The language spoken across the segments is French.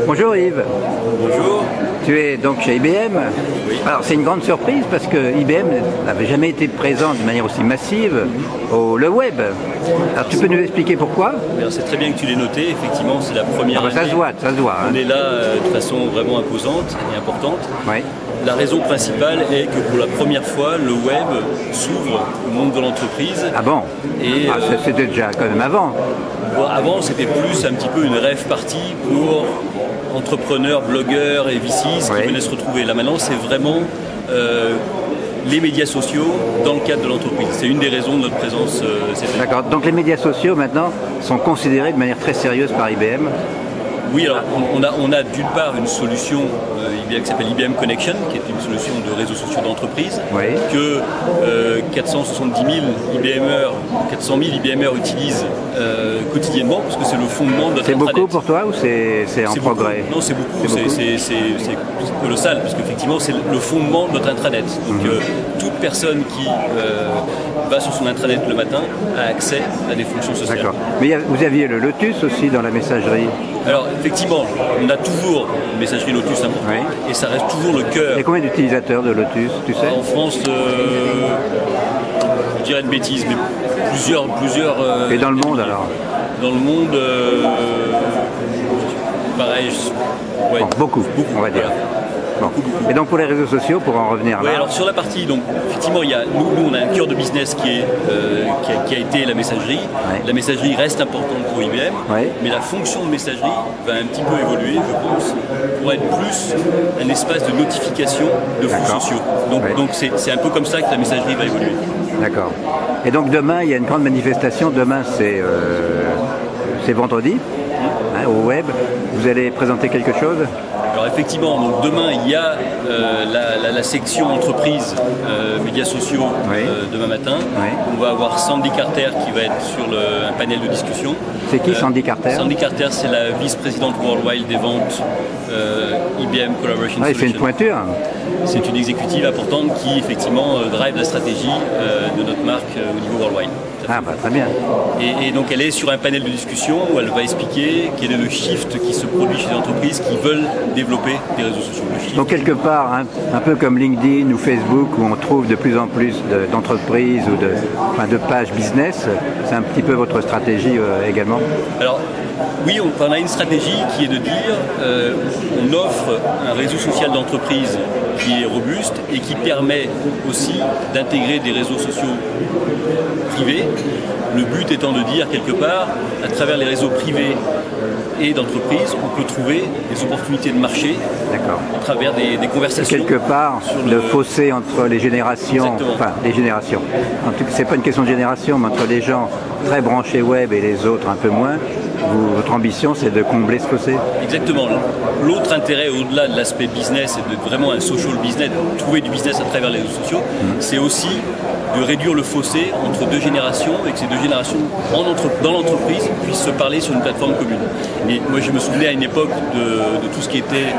Bonjour Yves. Bonjour. Tu es donc chez IBM. Oui. Alors c'est une grande surprise parce que IBM n'avait jamais été présent de manière aussi massive le web. Alors tu peux nous expliquer pourquoi? C'est très bien que tu l'aies noté, effectivement c'est la première année. Ça se voit, ça se voit. On est là de façon vraiment imposante et importante. Oui. La raison principale est que pour la première fois, le web s'ouvre au monde de l'entreprise. Ah bon? Et c'était déjà quand même avant. Avant, c'était plus un petit peu une rêve party pour entrepreneurs, blogueurs et VCs qui venaient se retrouver. Là maintenant, c'est vraiment les médias sociaux dans le cadre de l'entreprise. C'est une des raisons de notre présence cette année. D'accord. Donc les médias sociaux maintenant sont considérés de manière très sérieuse par IBM. Oui, alors on a d'une part une solution qui s'appelle IBM Connection, qui est une solution de réseaux sociaux d'entreprise, que 470 000 IBMers, 400 000 IBMers utilisent quotidiennement, parce que c'est le fondement de notre intranet. C'est beaucoup pour toi ou c'est en progrès? Non, c'est beaucoup, c'est colossal, parce qu'effectivement c'est le fondement de notre intranet. Donc toute personne qui va sur son intranet le matin a accès à des fonctions sociales. D'accord. Mais vous aviez le Lotus aussi dans la messagerie. Alors effectivement, on a toujours une messagerie Lotus importante et ça reste toujours le cœur. Il y a combien d'utilisateurs de Lotus, tu sais? En France, je dirais une bêtise, mais plusieurs. Et dans le monde alors? Dans le monde, pareil. Bon, beaucoup, on va dire. Voilà. Bon. Et donc pour les réseaux sociaux, pour en revenir là. Oui, alors sur la partie, donc effectivement, nous on a un cœur de business qui a été la messagerie. La messagerie reste importante pour IBM, mais la fonction de messagerie va un petit peu évoluer, je pense, pour être plus un espace de notification de flux sociaux. Donc c'est un peu comme ça que la messagerie va évoluer. D'accord. Et donc demain, il y a une grande manifestation. Demain, c'est vendredi, au web. Vous allez présenter quelque chose? Alors effectivement, donc demain il y a la section entreprise médias sociaux demain matin. On va avoir Sandy Carter qui va être sur un panel de discussion. C'est qui Sandy Carter? Sandy Carter, c'est la vice-présidente worldwide des ventes IBM Collaboration Solutions. C'est une pointure. C'est une exécutive importante qui effectivement drive la stratégie de notre marque au niveau worldwide. Ah bah très bien. Et donc elle est sur un panel de discussion où elle va expliquer quel est le shift qui se produit chez les entreprises qui veulent développer des réseaux sociaux. Donc quelque part, un peu comme LinkedIn ou Facebook, où on trouve de plus en plus d'entreprises ou de pages business, c'est un petit peu votre stratégie également? Alors oui, on a une stratégie qui est de dire on offre un réseau social d'entreprise qui est robuste et qui permet aussi d'intégrer des réseaux sociaux privés. Le but étant de dire quelque part, à travers les réseaux privés et d'entreprise, on peut trouver des opportunités de marché à travers des conversations. Quelque part, le fossé entre les générations, enfin les générations. En tout cas, c'est pas une question de génération, mais entre les gens très branchés web et les autres un peu moins. Votre ambition, c'est de combler ce fossé? Exactement. L'autre intérêt, au-delà de l'aspect business et de vraiment un social business, de trouver du business à travers les réseaux sociaux, c'est aussi de réduire le fossé entre deux générations et que ces deux générations dans l'entreprise puissent se parler sur une plateforme commune. Et moi, je me souvenais à une époque de tout ce qui était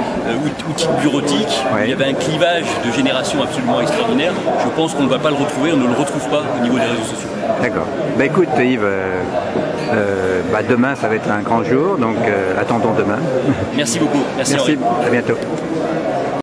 outils bureautiques. Il y avait un clivage de génération absolument extraordinaire. Je pense qu'on ne va pas le retrouver, on ne le retrouve pas au niveau des réseaux sociaux. D'accord. Bah écoute Yves, demain ça va être un grand jour, donc attendons demain. Merci beaucoup. Merci Henri. À bientôt.